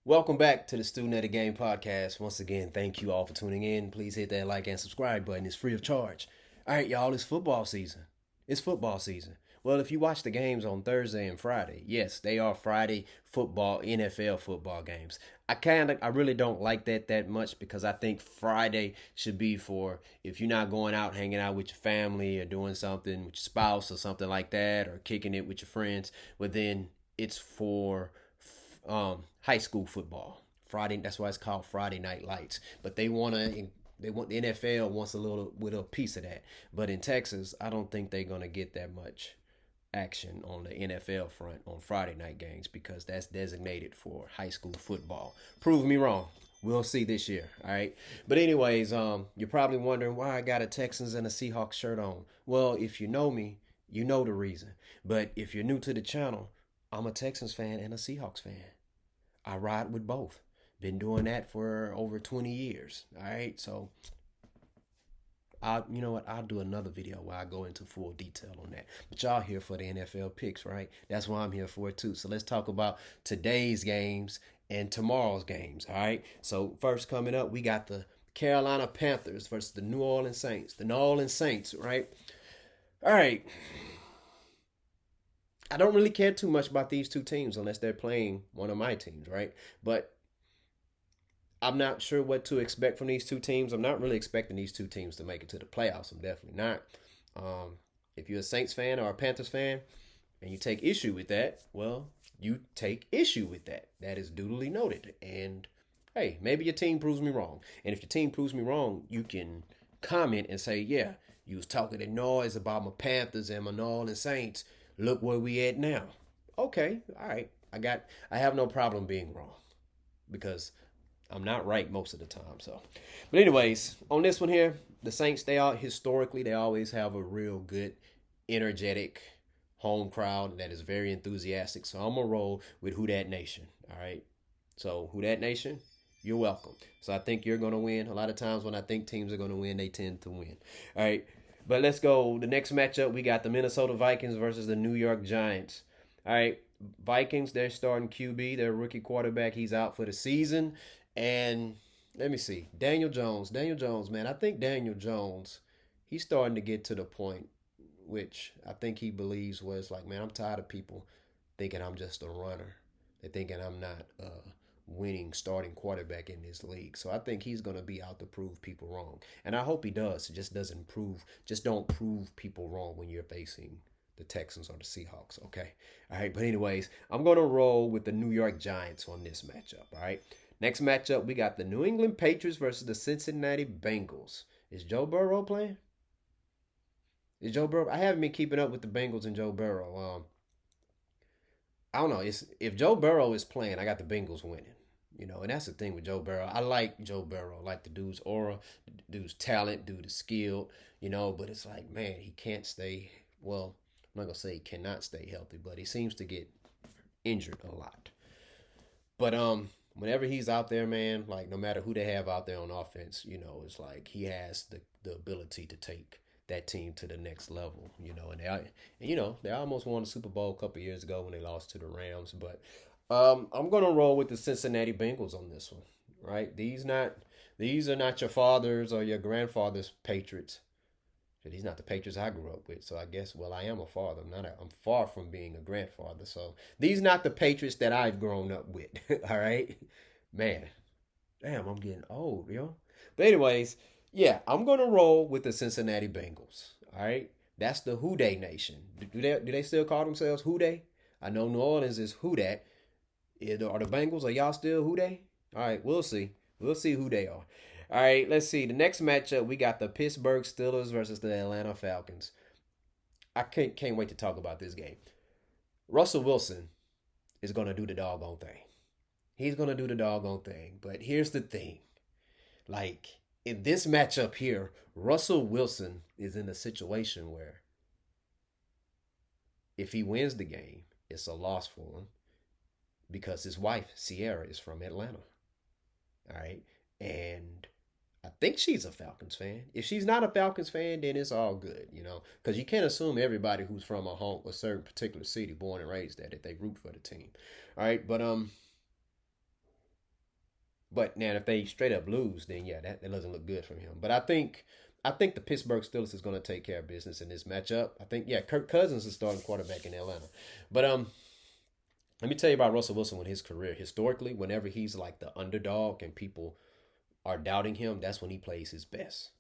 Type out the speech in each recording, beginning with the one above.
Welcome back to the Student of the Game podcast. Once again, thank you all for tuning in. Please hit that like and subscribe button. It's free of charge. All right, y'all, it's football season. It's football season. Well, if you watch the games on Thursday and Friday, yes, they are Friday football, NFL football games. I really don't like that much because I think Friday should be for if you're not going out hanging out with your family or doing something with your spouse or something like that or kicking it with your friends. But then it's for high school football. Friday, that's why it's called Friday Night Lights. But they want the NFL wants a little piece of that. But in Texas, I don't think they're gonna get that much action on the NFL front on Friday night games because that's designated for high school football. Prove me wrong. We'll see this year, all right. But anyways, you're probably wondering why I got a Texans and a Seahawks shirt on. Well, if you know me, you know the reason. But if you're new to the channel, I'm a Texans fan and a Seahawks fan. I ride with both. Been doing that for over 20 years. All right. So you know what? I'll do another video where I go into full detail on that. But y'all here for the NFL picks, right? That's why I'm here for it too. So let's talk about today's games and tomorrow's games. All right. So first coming up, we got the Carolina Panthers versus the New Orleans Saints. The New Orleans Saints, right? All right. I don't really care too much about these two teams unless they're playing one of my teams, right? But I'm not sure what to expect from these two teams. I'm not really expecting these two teams to make it to the playoffs. I'm definitely not. If you're a Saints fan or a Panthers fan and you take issue with that, well, you take issue with that. That is duly noted. And hey, maybe your team proves me wrong. And if your team proves me wrong, you can comment and say, yeah, you was talking that noise about my Panthers and my New Orleans Saints. Look where we at now. Okay, all right. I have no problem being wrong because I'm not right most of the time. So, but anyways, on this one here, the Saints they always have a real good, energetic home crowd that is very enthusiastic. So I'm gonna roll with Who Dat Nation. All right. So Who Dat Nation, you're welcome. So I think you're gonna win. A lot of times when I think teams are gonna win, they tend to win. All right. But let's go. The next matchup, we got the Minnesota Vikings versus the New York Giants. All right. Vikings, they're starting QB, their rookie quarterback. He's out for the season. And let me see. Daniel Jones. Daniel Jones, man. I think Daniel Jones, he's starting to get to the point which I think he believes was like, man, I'm tired of people thinking I'm just a runner. They're thinking I'm not a winning starting quarterback in this league. So I think he's going to be out to prove people wrong. And I hope he does. It just don't prove people wrong when you're facing the Texans or the Seahawks, okay? All right, but anyways, I'm going to roll with the New York Giants on this matchup, all right? Next matchup, we got the New England Patriots versus the Cincinnati Bengals. Is Joe Burrow playing? Is Joe Burrow? I haven't been keeping up with the Bengals and Joe Burrow. I don't know. If Joe Burrow is playing, I got the Bengals winning. And that's the thing with Joe Burrow. I like Joe Burrow. I like the dude's aura, the dude's talent, dude is skilled. But it's like, man, he can't stay. Well, I'm not gonna say he cannot stay healthy, but he seems to get injured a lot. But whenever he's out there, man, like no matter who they have out there on offense, it's like he has the ability to take that team to the next level, and they almost won the Super Bowl a couple years ago when they lost to the Rams. But I'm gonna roll with the Cincinnati Bengals on this one, right? These are not your father's or your grandfather's Patriots. He's not the Patriots I grew up with. So I guess, well, I am a father. I'm far from being a grandfather. So these not the Patriots that I've grown up with. All right, man. Damn, I'm getting old, yo. But anyways, yeah, I'm gonna roll with the Cincinnati Bengals. All right, that's the Who Dey Nation. Do they still call themselves Who Dey? I know New Orleans is Who Dat. Are the Bengals? Are y'all still Who Dey? All right, we'll see. We'll see who they are. All right, let's see. The next matchup, we got the Pittsburgh Steelers versus the Atlanta Falcons. I can't wait to talk about this game. Russell Wilson is going to do the doggone thing. He's going to do the doggone thing. But here's the thing. Like, in this matchup here, Russell Wilson is in a situation where if he wins the game, it's a loss for him because his wife, Sierra, is from Atlanta. All right. And I think she's a Falcons fan. If she's not a Falcons fan, then it's all good, because you can't assume everybody who's from a certain particular city, born and raised there, that they root for the team. All right. But But now if they straight up lose, then yeah, that doesn't look good for him. But I think the Pittsburgh Steelers is going to take care of business in this matchup. I think yeah, Kirk Cousins is starting quarterback in Atlanta. But let me tell you about Russell Wilson with his career. Historically, whenever he's like the underdog and people are doubting him, that's when he plays his best.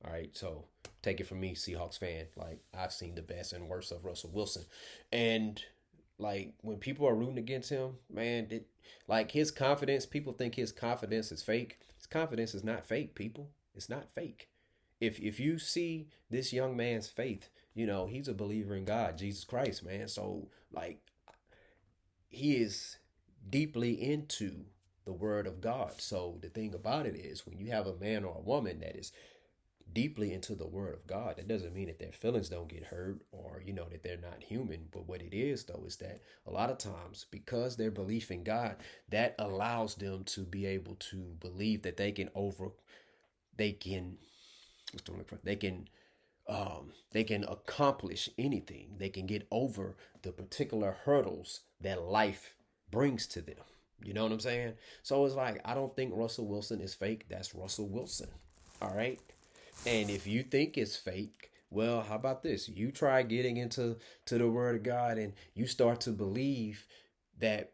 All right, so take it from me, Seahawks fan. Like I've seen the best and worst of Russell Wilson, and like when people are rooting against him, man, like his confidence. People think his confidence is fake. His confidence is not fake. People, it's not fake. If you see this young man's faith, you know he's a believer in God, Jesus Christ, man. So like he is deeply into the word of God. So the thing about it is when you have a man or a woman that is deeply into the word of God, that doesn't mean that their feelings don't get hurt or, you know, that they're not human. But what it is, though, is that a lot of times because their belief in God, that allows them to be able to believe that they can, they can, they can accomplish anything. They can get over the particular hurdles that life brings to them. You know what I'm saying? So it's like, I don't think Russell Wilson is fake. That's Russell Wilson. All right. And if you think it's fake, well, how about this? You try getting into the word of God and you start to believe that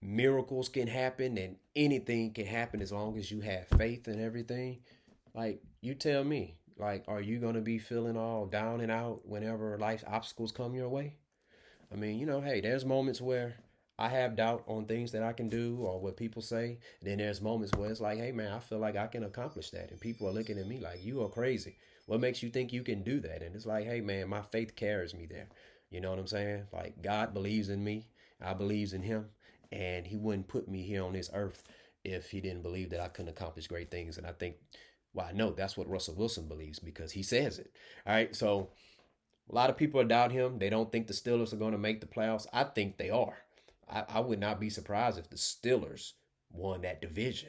miracles can happen and anything can happen as long as you have faith and everything. Like you tell me, like are you going to be feeling all down and out whenever life obstacles come your way? I mean, you know, hey, there's moments where I have doubt on things that I can do or what people say. Then there's moments where it's like, hey, man, I feel like I can accomplish that. And people are looking at me like, you are crazy. What makes you think you can do that? And it's like, hey, man, my faith carries me there. You know what I'm saying? Like, God believes in me. I believes in him. And he wouldn't put me here on this earth if he didn't believe that I couldn't accomplish great things. And I think, well, I know that's what Russell Wilson believes because he says it. All right. So a lot of people are doubting him. They don't think the Steelers are going to make the playoffs. I think they are. I would not be surprised if the Steelers won that division.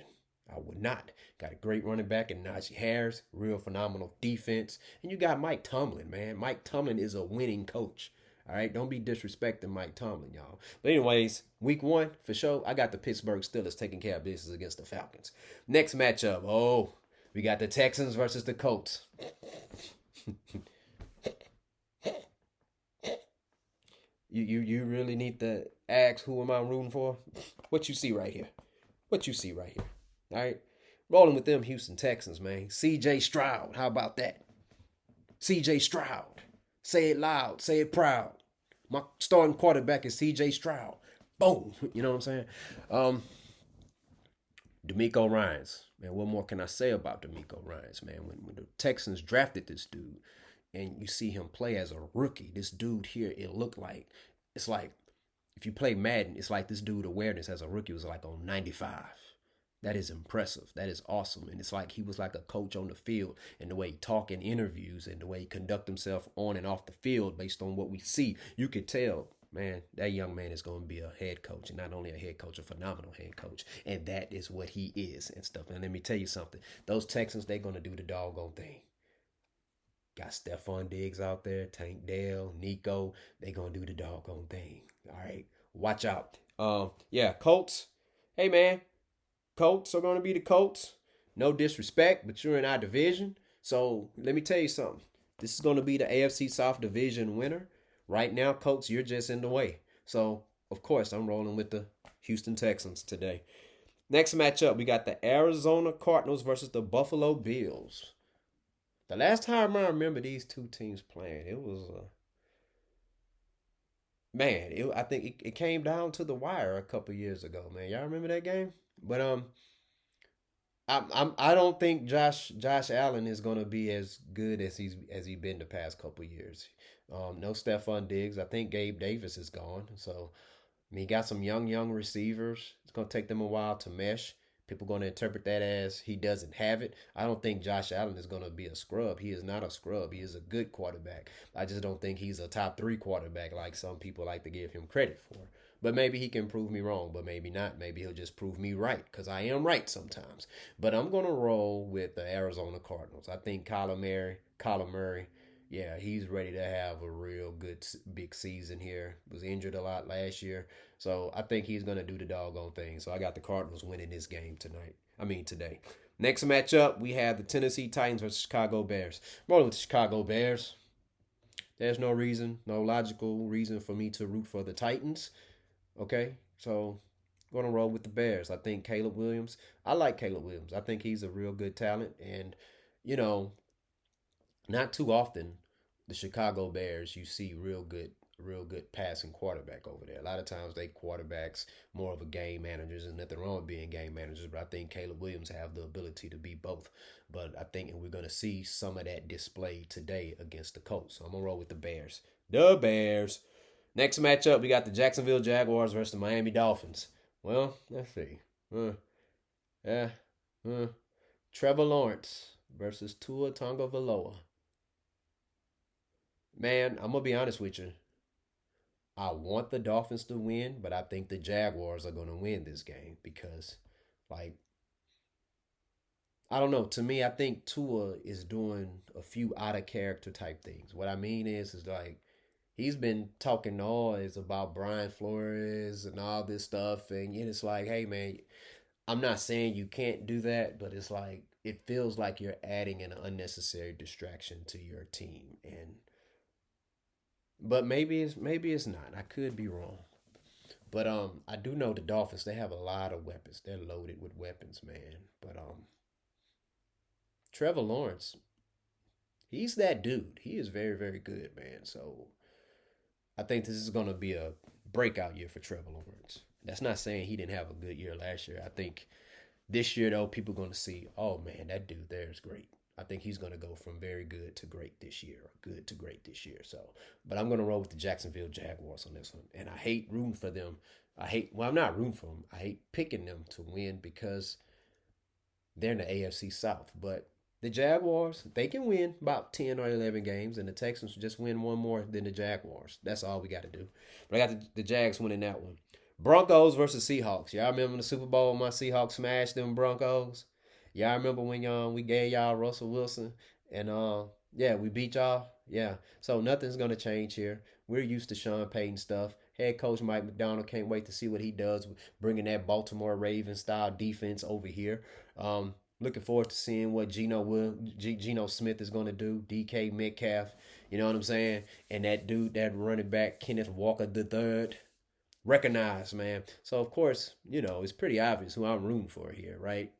I would not. Got a great running back in Najee Harris, real phenomenal defense. And you got Mike Tomlin, man. Mike Tomlin is a winning coach. All right, don't be disrespecting Mike Tomlin, y'all. But anyways, week one, for sure, I got the Pittsburgh Steelers taking care of business against the Falcons. Next matchup, we got the Texans versus the Colts. You really need to ask who am I rooting for? What you see right here. What you see right here. All right. Rolling with them Houston Texans, man. CJ Stroud. How about that? CJ Stroud. Say it loud. Say it proud. My starting quarterback is CJ Stroud. Boom. You know what I'm saying? D'Amico Ryans. Man, what more can I say about D'Amico Ryans, man? When the Texans drafted this dude, and you see him play as a rookie. This dude here, it's like if you play Madden, it's like this dude awareness as a rookie was like on 95. That is impressive. That is awesome. And it's like he was like a coach on the field and the way he talk in interviews and the way he conduct himself on and off the field based on what we see. You could tell, man, that young man is going to be a head coach, and not only a head coach, a phenomenal head coach. And that is what he is and stuff. And let me tell you something. Those Texans, they're going to do the doggone thing. Got Stephon Diggs out there, Tank Dell, Nico. They gonna do the doggone thing. All right, watch out. Yeah, Colts. Hey man, Colts are gonna be the Colts. No disrespect, but you're in our division. So let me tell you something. This is gonna be the AFC South Division winner. Right now, Colts, you're just in the way. So of course, I'm rolling with the Houston Texans today. Next matchup, we got the Arizona Cardinals versus the Buffalo Bills. The last time I remember these two teams playing, it was man. I think it came down to the wire a couple years ago, man. Y'all remember that game? But I don't think Josh Allen is gonna be as good as he been the past couple years. No Stephon Diggs. I think Gabe Davis is gone. So I mean, he got some young receivers. It's gonna take them a while to mesh. People are going to interpret that as he doesn't have it. I don't think Josh Allen is going to be a scrub. He is not a scrub. He is a good quarterback. I just don't think he's a top 3 quarterback like some people like to give him credit for. But maybe he can prove me wrong, but maybe not. Maybe he'll just prove me right because I am right sometimes. But I'm going to roll with the Arizona Cardinals. I think Kyler Murray Yeah, he's ready to have a real good big season here. Was injured a lot last year, so I think he's gonna do the doggone thing. So I got the Cardinals winning this game tonight. I mean today. Next matchup, we have the Tennessee Titans versus Chicago Bears. Rolling with the Chicago Bears. There's no reason, no logical reason for me to root for the Titans. Okay, so I'm gonna roll with the Bears. I think Caleb Williams. I like Caleb Williams. I think he's a real good talent, and you know, not too often the Chicago Bears you see real good passing quarterback over there. A lot of times they quarterbacks more of a game managers, and nothing wrong with being game managers, but I think Caleb Williams have the ability to be both. But I think we're gonna see some of that display today against the Colts. So I'm gonna roll with the Bears. The Bears. Next matchup, we got the Jacksonville Jaguars versus the Miami Dolphins. Well, let's see. Yeah. Trevor Lawrence versus Tua Tagovailoa. Man, I'm gonna be honest with you. I want the Dolphins to win, but I think the Jaguars are gonna win this game because, like, I don't know. To me, I think Tua is doing a few out of character type things. What I mean is like he's been talking noise about Brian Flores and all this stuff, and it's like, hey man, I'm not saying you can't do that, but it's like it feels like you're adding an unnecessary distraction to your team, and but maybe it's not. I could be wrong. But I do know the Dolphins, they have a lot of weapons. They're loaded with weapons, man. But Trevor Lawrence, he's that dude. He is very, very good, man. So I think this is gonna be a breakout year for Trevor Lawrence. That's not saying he didn't have a good year last year. I think this year though, people are gonna see, oh man, that dude there is great. I think he's gonna go from very good to great this year, or good to great this year. So, but I'm gonna roll with the Jacksonville Jaguars on this one, and I hate rooting for them. I'm not rooting for them. I hate picking them to win because they're in the AFC South. But the Jaguars, they can win about 10 or 11 games, and the Texans just win one more than the Jaguars. That's all we got to do. But I got the Jags winning that one. Broncos versus Seahawks. Y'all remember the Super Bowl when my Seahawks smashed them Broncos? Y'all remember when we gave y'all Russell Wilson and yeah, we beat y'all? Yeah. So nothing's gonna change here. We're used to Sean Payton stuff. Head coach Mike McDonald can't wait to see what he does bringing that Baltimore Ravens style defense over here. Looking forward to seeing what Geno Smith is going to do. DK Metcalf, you know what I'm saying? And that dude, that running back Kenneth Walker the third, recognized, man. So of course, it's pretty obvious who I'm rooting for here, right?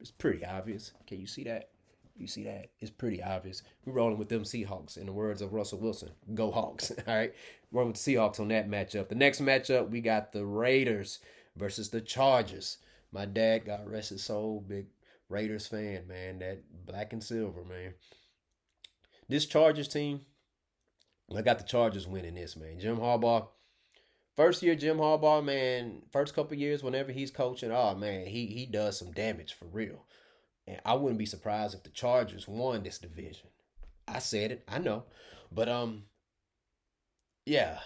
It's pretty obvious. Can you see that? You see that? It's pretty obvious. We're rolling with them Seahawks. In the words of Russell Wilson, go Hawks. All right, rolling with the Seahawks on that matchup. The next matchup, we got the Raiders versus the Chargers. My dad, God rest his soul, big Raiders fan, man. That black and silver, man. This Chargers team, I got the Chargers winning this, man. Jim Harbaugh, first year Jim Harbaugh, man, first couple years whenever he's coaching, oh man, he does some damage for real. And I wouldn't be surprised if the Chargers won this division. I said it, I know. But yeah,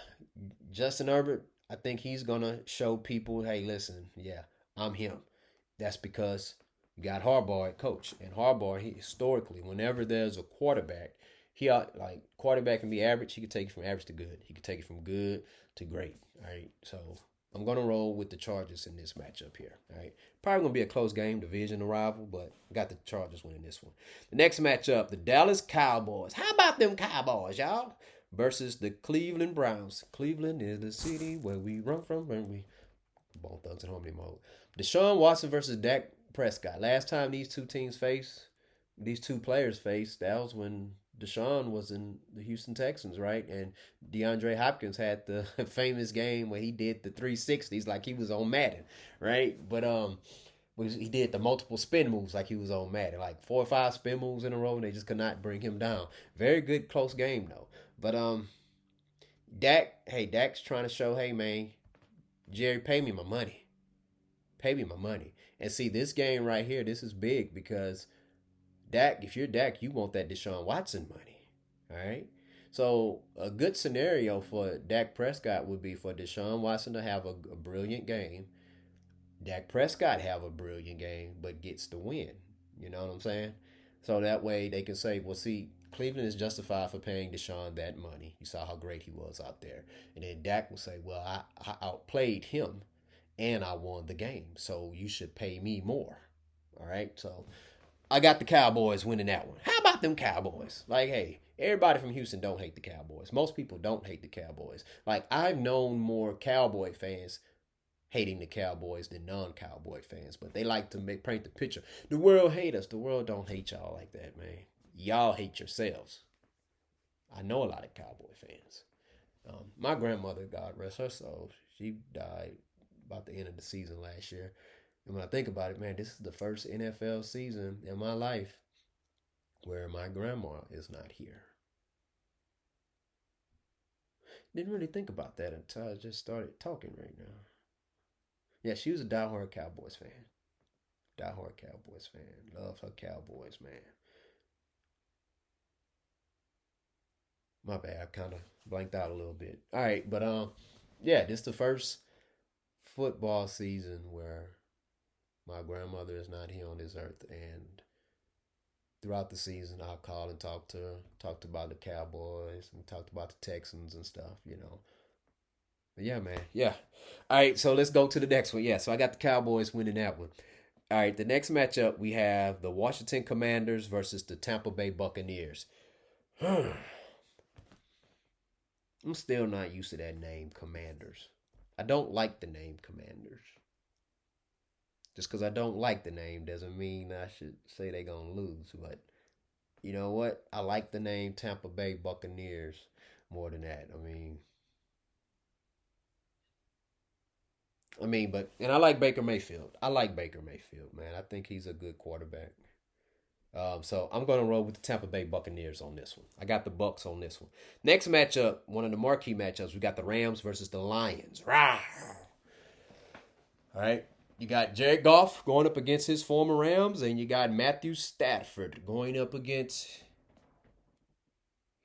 Justin Herbert, I think he's gonna show people, hey, listen, yeah, I'm him. That's because you got Harbaugh at coach, and Harbaugh, he historically, whenever there's a quarterback, like quarterback can be average. He could take it from average to good. He could take it from good to great. All right, so I'm gonna roll with the Chargers in this matchup here. All right, probably gonna be a close game, division rival, but I got the Chargers winning this one. The next matchup, the Dallas Cowboys. How about them Cowboys, y'all? Versus the Cleveland Browns. Cleveland is the city where we run from when we Bone Thugs and Harmony mode. Deshaun Watson versus Dak Prescott. Last time these two players faced, that was when Deshaun was in the Houston Texans, right? And DeAndre Hopkins had the famous game where he did the 360s like he was on Madden, right? But he did the multiple spin moves like he was on Madden, like 4 or 5 spin moves in a row, and they just could not bring him down. Very good close game though. But Dak's trying to show, hey man, Jerry, pay me my money. Pay me my money. And see, this game right here, this is big because Dak, if you're Dak, you want that Deshaun Watson money. All right. So a good scenario for Dak Prescott would be for Deshaun Watson to have a brilliant game. Dak Prescott have a brilliant game, but gets the win. You know what I'm saying? So that way they can say, well, see, Cleveland is justified for paying Deshaun that money. You saw how great he was out there. And then Dak will say, well, I outplayed him and I won the game. So you should pay me more. All right. So I got the Cowboys winning that one. How about them Cowboys? Like, hey, everybody from Houston don't hate the Cowboys. Most people don't hate the Cowboys. Like, I've known more Cowboy fans hating the Cowboys than non-Cowboy fans, but they like to paint the picture. The world hate us. The world don't hate y'all like that, man. Y'all hate yourselves. I know a lot of Cowboy fans. My grandmother, God rest her soul, she died about the end of the season last year. And when I think about it, man, this is the first NFL season in my life where my grandma is not here. Didn't really think about that until I just started talking right now. Yeah, she was a diehard Cowboys fan. Diehard Cowboys fan. Love her Cowboys, man. My bad, I kind of blanked out a little bit. All right, but yeah, this is the first football season where my grandmother is not here on this earth, and throughout the season, I'll call and talk to her, talked about the Cowboys and talked about the Texans and stuff. But yeah, man, yeah. All right, so let's go to the next one. Yeah, so I got the Cowboys winning that one. All right, the next matchup we have the Washington Commanders versus the Tampa Bay Buccaneers. I'm still not used to that name, Commanders. I don't like the name Commanders. Just because I don't like the name doesn't mean I should say they're going to lose. But you know what? I like the name Tampa Bay Buccaneers more than that. But and I like Baker Mayfield. I like Baker Mayfield, man. I think he's a good quarterback. So I'm going to roll with the Tampa Bay Buccaneers on this one. I got the Bucks on this one. Next matchup, one of the marquee matchups, we got the Rams versus the Lions. Rah! All right. You got Jared Goff going up against his former Rams, and you got Matthew Stafford going up against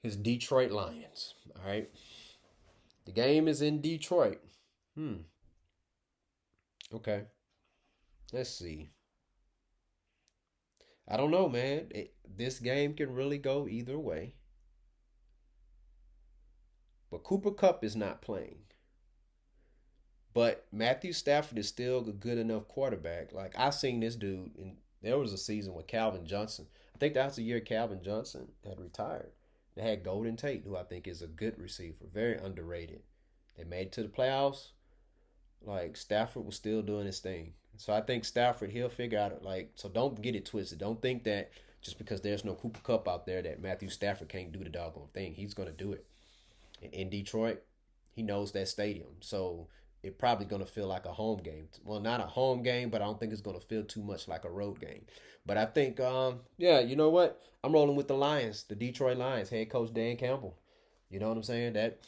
his Detroit Lions. All right. The game is in Detroit. Okay. Let's see. I don't know, man. This game can really go either way. But Cooper Kupp is not playing. But Matthew Stafford is still a good enough quarterback. Like I seen this dude, and there was a season with Calvin Johnson. I think that was the year Calvin Johnson had retired. They had Golden Tate, who I think is a good receiver, very underrated. They made it to the playoffs. Like Stafford was still doing his thing. So I think Stafford he'll figure out so don't get it twisted. Don't think that just because there's no Cooper Kupp out there that Matthew Stafford can't do the doggone thing. He's gonna do it. In Detroit, he knows that stadium. So it probably gonna feel like a home game. Well, not a home game, but I don't think it's gonna feel too much like a road game. But I think yeah, you know what? I'm rolling with the Lions, the Detroit Lions, head coach Dan Campbell. You know what I'm saying? That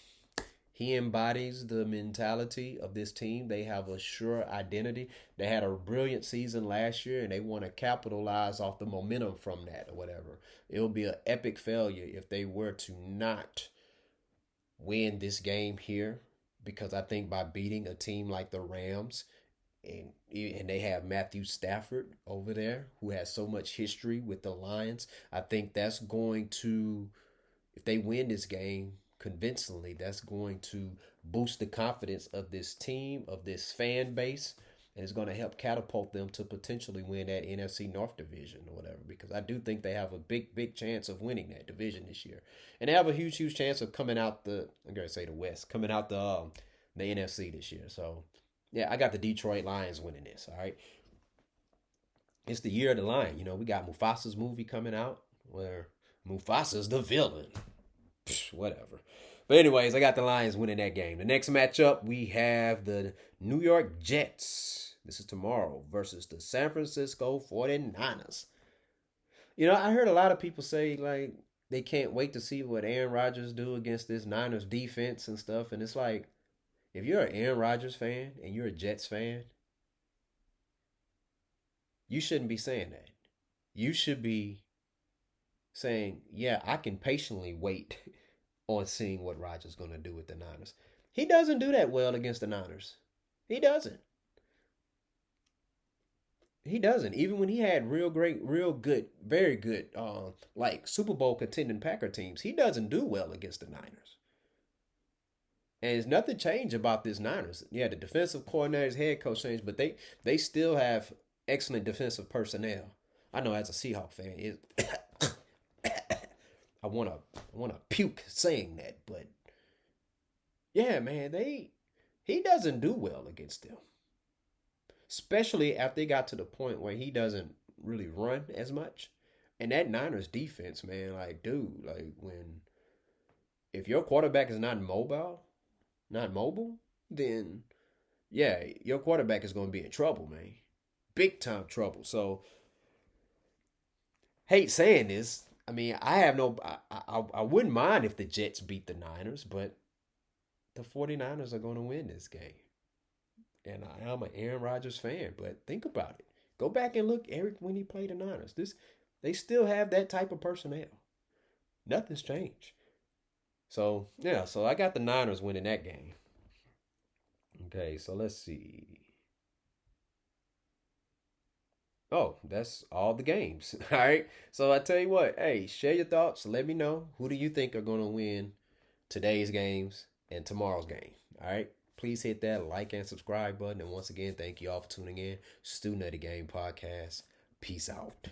he embodies the mentality of this team. They have a sure identity. They had a brilliant season last year, and they want to capitalize off the momentum from that or whatever. It will be an epic failure if they were to not win this game here, because I think by beating a team like the Rams, and they have Matthew Stafford over there who has so much history with the Lions, I think that's going to, if they win this game convincingly, that's going to boost the confidence of this team, of this fan base, and it's going to help catapult them to potentially win that NFC North division or whatever. Because I do think they have a big chance of winning that division this year, and they have a huge chance of coming out I'm gonna say the West, coming out the NFC this year. So yeah, I got the Detroit Lions winning this. All right, it's the year of the lion. We got Mufasa's movie coming out where Mufasa's the villain. Whatever. But anyways, I got the Lions winning that game. The next matchup, we have the New York Jets. This is tomorrow versus the San Francisco 49ers. I heard a lot of people say like they can't wait to see what Aaron Rodgers do against this Niners defense and stuff. And it's like, if you're an Aaron Rodgers fan and you're a Jets fan, you shouldn't be saying that. You should be saying, yeah, I can patiently wait on seeing what Rodgers is going to do with the Niners. He doesn't do that well against the Niners. He doesn't. He doesn't. Even when he had real great, real good, very good, like Super Bowl contending Packer teams, he doesn't do well against the Niners. And there's nothing changed about this Niners. Yeah, the defensive coordinator's head coach changed, but they still have excellent defensive personnel. I know as a Seahawk fan, I wanna puke saying that, but yeah, man, he doesn't do well against them. Especially after they got to the point where he doesn't really run as much. And that Niners defense, man, like, dude, like when if your quarterback is not mobile, then yeah, your quarterback is going to be in trouble, man. Big time trouble. So, hate saying this. I mean, I have no, I wouldn't mind if the Jets beat the Niners, but the 49ers are going to win this game. And I am an Aaron Rodgers fan, but think about it. Go back and look, Eric, when he played the Niners. They still have that type of personnel. Nothing's changed. So yeah, so I got the Niners winning that game. Okay, so let's see. Oh, that's all the games. All right. So I tell you what, hey, share your thoughts. Let me know who do you think are going to win today's games and tomorrow's game. All right. Please hit that like and subscribe button. And once again, thank you all for tuning in. Stu Nutty Game Podcast. Peace out.